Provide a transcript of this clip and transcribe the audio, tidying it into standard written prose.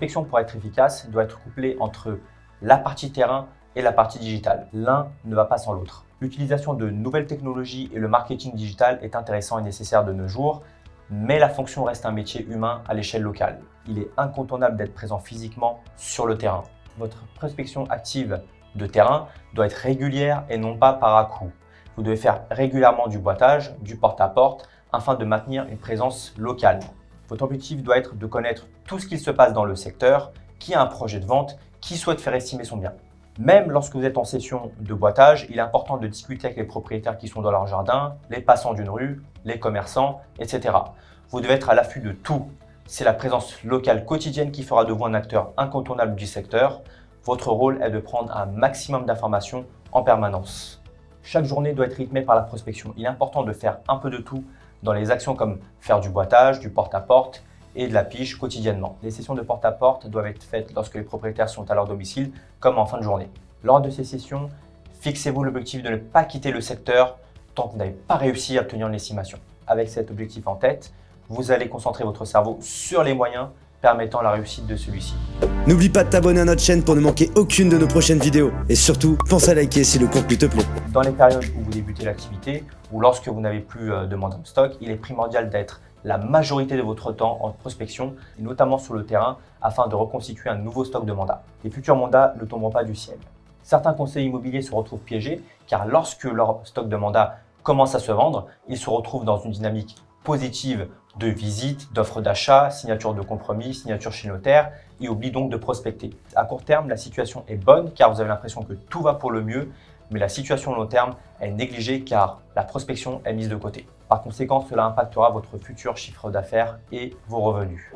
prospection, pour être efficace, doit être couplée entre la partie terrain et la partie digitale. L'un ne va pas sans l'autre. L'utilisation de nouvelles technologies et le marketing digital est intéressant et nécessaire de nos jours, mais la fonction reste un métier humain à l'échelle locale. Il est incontournable d'être présent physiquement sur le terrain. Votre prospection active de terrain doit être régulière et non pas par à-coups. Vous devez faire régulièrement du boitage, du porte-à-porte, afin de maintenir une présence locale. Votre objectif doit être de connaître tout ce qu'il se passe dans le secteur, qui a un projet de vente, qui souhaite faire estimer son bien. Même lorsque vous êtes en session de boitage, il est important de discuter avec les propriétaires qui sont dans leur jardin, les passants d'une rue, les commerçants, etc. Vous devez être à l'affût de tout. C'est la présence locale quotidienne qui fera de vous un acteur incontournable du secteur. Votre rôle est de prendre un maximum d'informations en permanence. Chaque journée doit être rythmée par la prospection. Il est important de faire un peu de tout dans les actions comme faire du boitage, du porte-à-porte et de la piche quotidiennement. Les sessions de porte-à-porte doivent être faites lorsque les propriétaires sont à leur domicile comme en fin de journée. Lors de ces sessions, fixez-vous l'objectif de ne pas quitter le secteur tant que vous n'avez pas réussi à obtenir une estimation. Avec cet objectif en tête, vous allez concentrer votre cerveau sur les moyens permettant la réussite de celui-ci. N'oublie pas de t'abonner à notre chaîne pour ne manquer aucune de nos prochaines vidéos. Et surtout, pense à liker si le contenu te plaît. Dans les périodes où vous débutez l'activité ou lorsque vous n'avez plus de mandat en stock, il est primordial d'être la majorité de votre temps en prospection, et notamment sur le terrain, afin de reconstituer un nouveau stock de mandats. Les futurs mandats ne tomberont pas du ciel. Certains conseillers immobiliers se retrouvent piégés car lorsque leur stock de mandats commence à se vendre, ils se retrouvent dans une dynamique positive de visite, d'offres d'achat, signature de compromis, signature chez notaire et oublient donc de prospecter. À court terme, la situation est bonne car vous avez l'impression que tout va pour le mieux, mais la situation long terme est négligée car la prospection est mise de côté. Par conséquent, cela impactera votre futur chiffre d'affaires et vos revenus.